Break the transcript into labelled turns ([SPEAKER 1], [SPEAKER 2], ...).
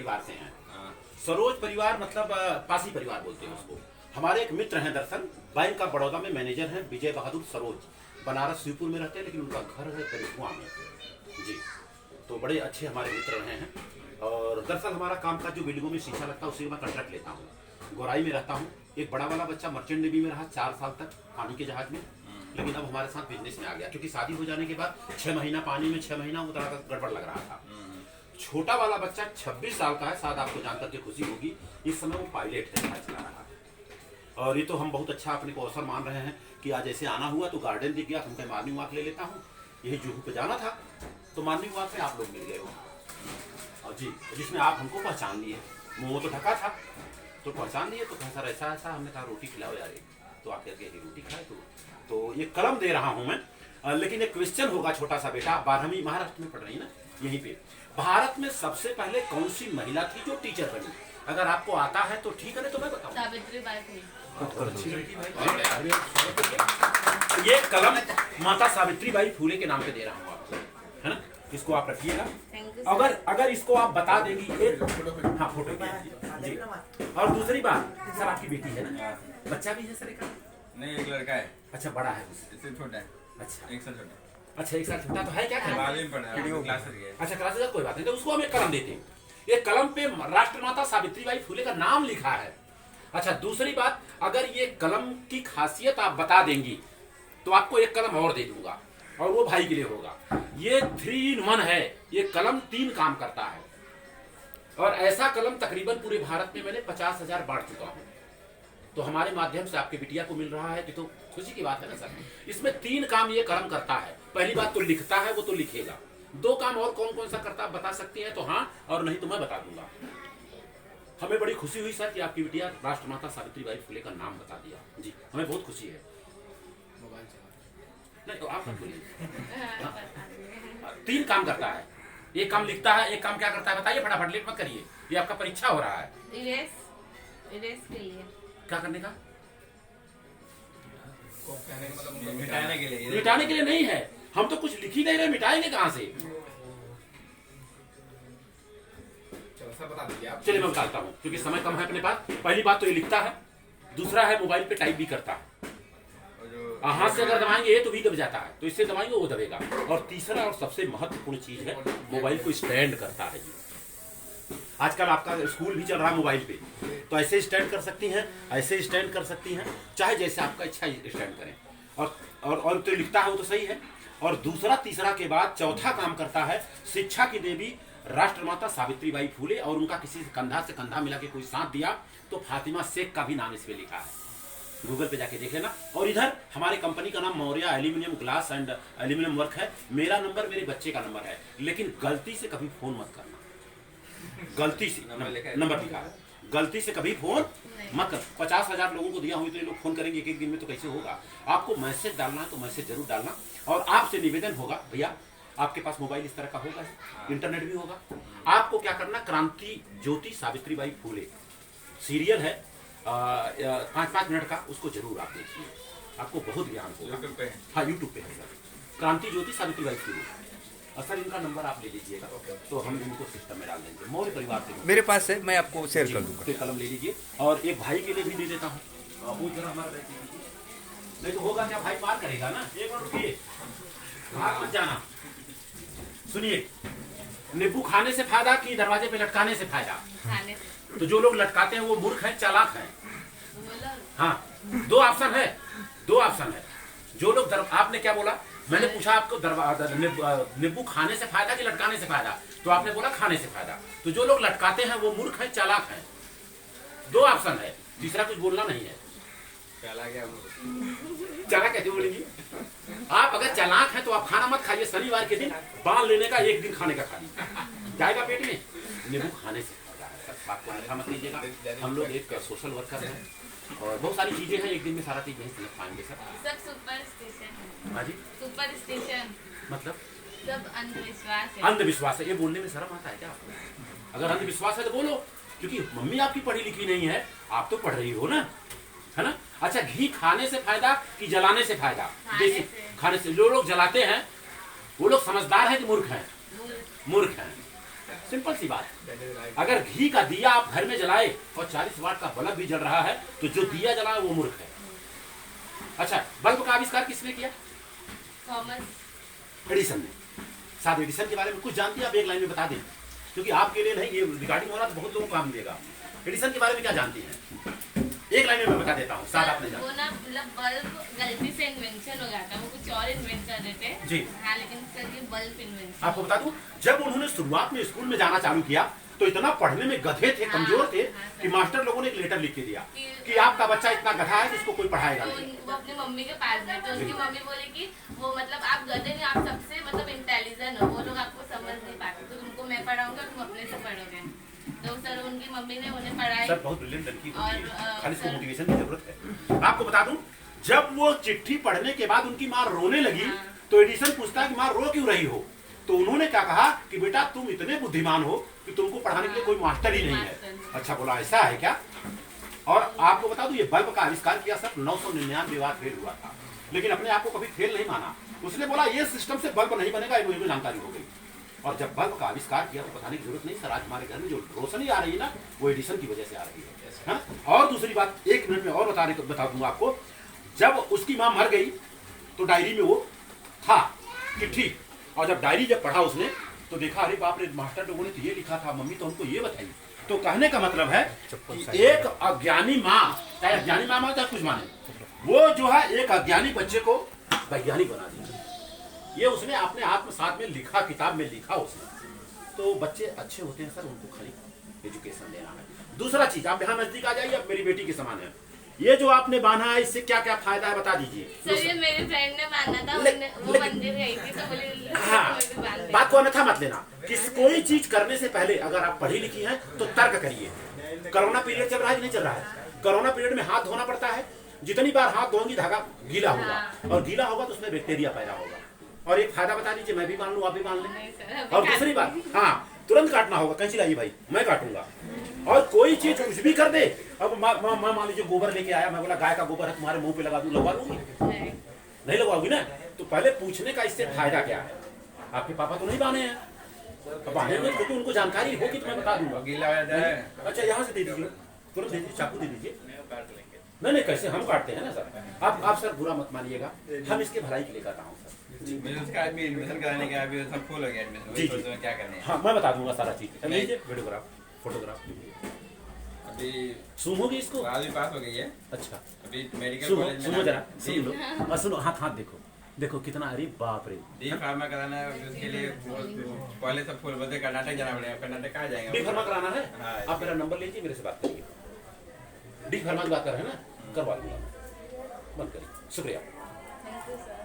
[SPEAKER 1] परिवार से हैं। सरोज परिवार मतलब पासी परिवार बोलते हैं उसको। हमारे एक मित्र हैं, दरअसल बैंक ऑफ बड़ौदा में मैनेजर हैं, विजय बहादुर सरोज। बनारस शिवपुर में रहते हैं, लेकिन उनका घर है करिश्मा में जी। तो बड़े अच्छे हमारे मित्र रहे हैं। और दरअसल हमारा काम का जो बिल्डिंगों में शीशा लगता है उसी में कॉन्ट्रैक्ट लेता हूँ। गोराई में रहता हूँ। एक बड़ा वाला बच्चा मर्चेंट नेवी में रहा 4 साल तक पानी के जहाज में, लेकिन अब हमारे साथ बिजनेस में आ गया, क्योंकि शादी हो जाने के बाद 6 महीना पानी में, 6 महीना उतना गड़बड़ लग रहा था। छोटा वाला बच्चा 26 साल का है, शायद आपको जानकर के खुशी होगी, इस समय वो पायलट है, जहाज चला रहा है। और ये तो हम बहुत अच्छा अपने को अवसर मान रहे हैं कि आज ऐसे आना हुआ तो गार्डन दिख गया, तुमको मॉर्निंग वॉक ले लेता हूँ। यही जुहू पे जाना था तो मॉर्निंग वॉक से आप लोग मिल गए हो और जी, जिसमें आप हमको पहचान लिए। मुँह तो ढका था तो पहचान लिए, तो कहा सर ऐसा ऐसा, हमने कहा रोटी खिलाओ यार, तो आकर के रोटी खाए। तो ये कलम दे रहा हूँ मैं, लेकिन एक क्वेश्चन होगा छोटा सा। बेटा 12वीं महाराष्ट्र में पढ़ रही ना, यहीं पे भारत में सबसे पहले कौन सी महिला थी जो टीचर बनी? अगर आपको आता है तो ठीक है, नहीं तो मैं बताऊं।
[SPEAKER 2] सावित्रीबाई फुले।
[SPEAKER 1] ये कलम माता सावित्रीबाई फुले के नाम पे दे रहा हूँ आपको, है ना? इसको आप रखिएगा। अगर इसको आप बता देंगी एक, हाँ फोटो जी। और दूसरी बात सर, आपकी बेटी है ना, बच्चा भी है सर? एक
[SPEAKER 3] नहीं, एक लड़का है।
[SPEAKER 1] अच्छा, बड़ा है,
[SPEAKER 3] इससे छोटा है।
[SPEAKER 1] अच्छा
[SPEAKER 3] 1 साल छोटा।
[SPEAKER 1] अच्छा 1 साल छोटा तो है क्या? अच्छा क्लास, कोई बात नहीं, तो उसको हम एक कलम देते हैं। ये कलम पे राष्ट्रमाता सावित्रीबाई फुले का नाम लिखा है। अच्छा दूसरी बात, अगर ये कलम की खासियत आप बता देंगी तो आपको एक कलम और दे दूंगा, और वो भाई के लिए होगा। ये 3 in 1 है, ये कलम 3 काम करता है। और ऐसा कलम तकरीबन पूरे भारत में मैंने 50,000 बांट चुका हूँ। तो हमारे माध्यम से आपके बिटिया को मिल रहा है, तो खुशी की बात है ना सर। इसमें 3 काम ये कलम करता है। पहली बात तो लिखता है, वो तो लिखेगा। 2 काम और कौन कौन सा करता बता सकती है? तो हाँ, और नहीं तो मैं बता दूंगा। हमें बड़ी खुशी हुई सर कि आपकी बिटिया राष्ट्रमाता सावित्रीबाई फुले का नाम बता दिया जी, हमें बहुत खुशी है। नहीं तो आप बोलिए। 3 काम करता है, एक काम लिखता है, एक काम क्या करता है बताइए फटाफट, लेट मत करिए, ये आपका परीक्षा हो रहा है।
[SPEAKER 2] इरेज के लिए
[SPEAKER 1] क्या करने का?
[SPEAKER 3] मिटाने के लिए।
[SPEAKER 1] मिटाने के लिए नहीं है, हम तो कुछ लिख ही नहीं रहे, मिटाएंगे कहाँ से?
[SPEAKER 4] बता दीजिए आप।
[SPEAKER 1] चलिए मैं बताता हूँ, क्योंकि समय कम है अपने पास। पहली बात तो ये लिखता है, दूसरा है मोबाइल पे टाइप भी करता है। हाथ से अगर दबाएंगे ये तो भी दब जाता है, तो इससे दबाएंगे वो दबेगा। और तीसरा और सबसे महत्वपूर्ण चीज है, मोबाइल को स्टैंड करता है। आजकल आपका स्कूल भी चल रहा है मोबाइल पे, तो ऐसे स्टैंड कर सकती हैं, ऐसे स्टैंड कर सकती हैं, चाहे जैसे आपका इच्छा स्टैंड करें। और तो लिखता है वो तो सही है। और दूसरा तीसरा के बाद चौथा काम करता है, शिक्षा की देवी राष्ट्रमाता सावित्रीबाई फुले, और उनका किसी से कंधा मिला के कोई साथ दिया तो फातिमा शेख का भी नाम इस पे लिखा है। गूगल पे जाके देख लेना। और इधर हमारे कंपनी का नाम Maurya aluminium glass and aluminium work है। मेरा नंबर मेरे बच्चे का नंबर है, लेकिन गलती से कभी फोन मत करना। गलती से नंबर लिखा है, गलती से कभी फोन मत कर। 50,000 लोगों को दिया हुई तो ये लोग फोन करेंगे एक दिन में, तो कैसे होगा? आपको मैसेज डालना है तो मैसेज जरूर डालना। और आपसे निवेदन होगा, भैया आपके पास मोबाइल इस तरह का होगा, इंटरनेट भी होगा, आपको क्या करना, क्रांति ज्योति सावित्रीबाई फुले सीरियल है 5-5 मिनट का, उसको जरूर आप देखिए, आपको बहुत ज्ञान होगा। हाँ यूट्यूब पे है सर, क्रांति ज्योति सावित्रीबाई फुले। सर इनका नंबर आप ले लीजिएगा, तो हम इनको सिस्टम में डाल देंगे। मौर्य परिवार से
[SPEAKER 5] मेरे पास है, मैं आपको शेयर कर दूंगा।
[SPEAKER 1] कलम ले लीजिए। और एक भाई के लिए भी दे देता हूँ, वो जरा हमारा नहीं तो होगा क्या, भाई मार करेगा ना। एक मिनट रुकिए, बाहर मत जाना। सुनिए, नींबू खाने से फायदा कि दरवाजे पे लटकाने से फायदा?
[SPEAKER 2] खाने।
[SPEAKER 1] तो जो लोग लटकाते हैं वो मूर्ख हैं, चालाक हैं। हाँ, 2 ऑप्शन है, 2 ऑप्शन है। जो लोग आपने क्या बोला? मैंने पूछा आपको नींबू खाने से फायदा कि लटकाने से फायदा, तो आपने बोला खाने से फायदा। तो जो लोग लटकाते हैं वो मूर्ख हैं, चालाक हैं। 2 ऑप्शन है, तीसरा कुछ बोलना नहीं है। चालाक कैसे बोलेंगी? आप अगर चालाक हैं तो आप खाना मत खाइए, शनिवार के दिन बाल लेने का 1 दिन खाने का खा लीजिए, जाएगा पेट में। नींबू खाने से बात को मीठा मत लीजिएगा। हम लोग एक सोशल वर्कर हैं और बहुत सारी चीजें हैं, एक दिन में सारा चीज नहीं समझ पाएंगे सर।
[SPEAKER 2] Super station.
[SPEAKER 1] हाँ जी,
[SPEAKER 2] सुपर स्टेशन
[SPEAKER 1] मतलब
[SPEAKER 2] सब अंधविश्वास है।
[SPEAKER 1] अंधविश्वास है, ये बोलने में शर्म आता है क्या आपको? अगर अंधविश्वास है तो बोलो, क्योंकि मम्मी आपकी पढ़ी लिखी नहीं है, आप तो पढ़ रही हो ना, है ना? अच्छा, घी खाने से फायदा कि जलाने से फायदा? देसी खाने से। जो लोग जलाते हैं वो लोग समझदार हैं कि मूर्ख हैं? मूर्ख हैं। सिंपल सी बात। अगर घी का दिया आप घर में जलाए और 40 वाट का बल्ब भी जल रहा है तो जो दिया जलाए वो मूर्ख है। अच्छा, बल्ब का आविष्कार किसने किया?
[SPEAKER 2] थॉमस
[SPEAKER 1] एडिसन ने। साहब एडिसन के बारे में कुछ जानती है? आप एक लाइन में बता दें, क्योंकि आपके लिए नहीं, ये रिकॉर्डिंग हो रहा तो बहुत लोगों को काम देगा। एडिसन के बारे में क्या जानती हैं? एक लाइन में मैं बता देता हूँ, साथ आपने
[SPEAKER 2] वो ना मतलब बल्ब गलती से इन्वेंशन हो गया था, वो कुछ और इन्वेंट कर रहे थे
[SPEAKER 1] जी।
[SPEAKER 2] हाँ, लेकिन सर ये बल्ब इन्वेंशन।
[SPEAKER 1] आपको बता दूं, जब उन्होंने शुरुआत में स्कूल में जाना चालू किया तो इतना पढ़ने में गधे थे, कमजोर थे कि मास्टर लोगों ने एक लेटर लिख के दिया कि आपका बच्चा इतना गधा है कि इसको कोई पढ़ाएगा
[SPEAKER 2] तो
[SPEAKER 1] नहीं।
[SPEAKER 2] वो अपनी मम्मी के पास गए तो उनकी मम्मी बोली कि वो मतलब आप गधे नहीं, आप सबसे मतलब इंटेलिजेंट हो, वो लोग आपको समझ नहीं पाते, तो तुमको मैं पढ़ाऊंगा, तुम अपने से पढ़ोगे। तो सर उनकी मम्मी ने उन्हें पढ़ाई।
[SPEAKER 1] सर बहुत ब्रिलियंट लड़की होती है,
[SPEAKER 2] और,
[SPEAKER 1] खाली इसको
[SPEAKER 2] सर-
[SPEAKER 1] मोटिवेशन की जरूरत है। आपको बता दूं, जब वो चिट्ठी पढ़ने के बाद उनकी माँ रोने लगी तो एडिसन पूछता है कि माँ रो क्यों रही हो? तो उन्होंने क्या कहा कि बेटा तुम इतने बुद्धिमान हो कि तुमको पढ़ाने के लिए कोई मास्टर ही नहीं है। अच्छा, बोला ऐसा है क्या? और आपको बता दूं, ये बल्ब का आविष्कार किया सर 999 बार फेल हुआ था, लेकिन अपने आप को कभी फेल नहीं माना। उसने बोला ये सिस्टम से बल्ब नहीं बनेगा, मुझे को जानकारी हो गई। और जब बल्ब का आविष्कार किया तो बताने की जरूरत नहीं सर, आज हमारे घर में जो रोशनी आ रही है ना वो एडिसन की वजह से आ रही है। हाँ? और दूसरी बात, एक मिनट में और बता दूंगा आपको, जब उसकी माँ मर गई तो डायरी में वो था चिट्ठी, और जब डायरी जब पढ़ा उसने तो देखा अरे बाप रे, मास्टर लोगों ने तो ये लिखा था, मम्मी तो हमको ये बताई। तो कहने का मतलब है कि एक अज्ञानी माँ, चाहे अज्ञानी माँ चाहे कुछ माने, वो जो है एक अज्ञानी बच्चे को वैज्ञानिक बना दिया। ये उसने अपने आत्मसात में लिखा, किताब में लिखा उसने। तो बच्चे अच्छे होते हैं सर, उनको खाली एजुकेशन देना है। दूसरा चीज, आप यहाँ नजदीक आ जाइए, अब मेरी बेटी के समान है। ये जो आपने बांधा है इससे क्या क्या फायदा है बता दीजिए।
[SPEAKER 2] सर ये मेरे फ्रेंड ने बांधा था, वो मंदिर गई थी तो बोली
[SPEAKER 1] हाँ, बात को अन्यथा मत लेना। कोई चीज करने से पहले अगर आप पढ़ी लिखी हैं तो तर्क करिए। कोरोना पीरियड चल रहा है कि नहीं चल रहा है? कोरोना पीरियड में हाथ धोना पड़ता है, जितनी बार हाथ धोएंगी धागा गीला होगा, और गीला होगा तो उसमें बैक्टीरिया पैदा होगा। और एक फायदा बता दीजिए, मैं भी मान लूं, आप भी मान लें। और दूसरी बात, हाँ तुरंत काटना होगा, कैंची लाइए भाई, मैं काटूंगा। और कोई चीज कुछ भी कर दे, अब मैं मान लीजिए गोबर लेके आया, मैं बोला गाय का गोबर है तुम्हारे मुंह पे लगा दूं, लगवा लूंगी? नहीं लगवाओगी ना? तो पहले पूछने का इससे फायदा क्या है। आपके पापा तो नहीं बांधे हैं, अब बांधेंगे क्योंकि उनको जानकारी होगी तो मैं बता दूंगा।
[SPEAKER 3] गीला हो जाता है।
[SPEAKER 1] अच्छा, यहाँ से दे दीजिए, तुरंत दे दीजिए, चाकू दे दीजिए। नहीं कैसे हम काटते हैं ना सर, आप सर बुरा मत मानिएगा, हम इसके भलाई के लिए कर रहा हूँ सर।
[SPEAKER 3] मुझे उसका अभी एडमिशन कराने का अभी सब फुल हो गया एडमिशन,
[SPEAKER 1] जी,
[SPEAKER 3] वही सोच रहा हूँ क्या करने हैं।
[SPEAKER 1] हाँ मैं बता दूंगा सारा चीज। लीजिए वीडियोग्राफ, फोटोग्राफ लीजिए।
[SPEAKER 3] अभी
[SPEAKER 1] सूंघोगे इसको?
[SPEAKER 3] बारहवीं पास हो गई है,
[SPEAKER 1] अच्छा
[SPEAKER 3] अभी मेडिकल
[SPEAKER 1] सुनो
[SPEAKER 3] कॉलेज
[SPEAKER 1] सुनो
[SPEAKER 3] में
[SPEAKER 1] जरा, सुन लो और सुनो, हाथ देखो, देखो कितना, अरे बाप रे।
[SPEAKER 3] डी फार्मा कराना है, उसके लिए पहले सब फुल बोलते कर्नाटक जाना पड़ेगा। कर्नाटक कहाँ जाएंगे?
[SPEAKER 1] डी फार्मा कराना है?
[SPEAKER 3] हाँ।
[SPEAKER 1] आप मेरा नंबर लीजिए, मेरे से बात करिए। डी फार्मा की बात कर रहे हैं ना, करवा दूंगा, बंद करिए। शुक्रिया।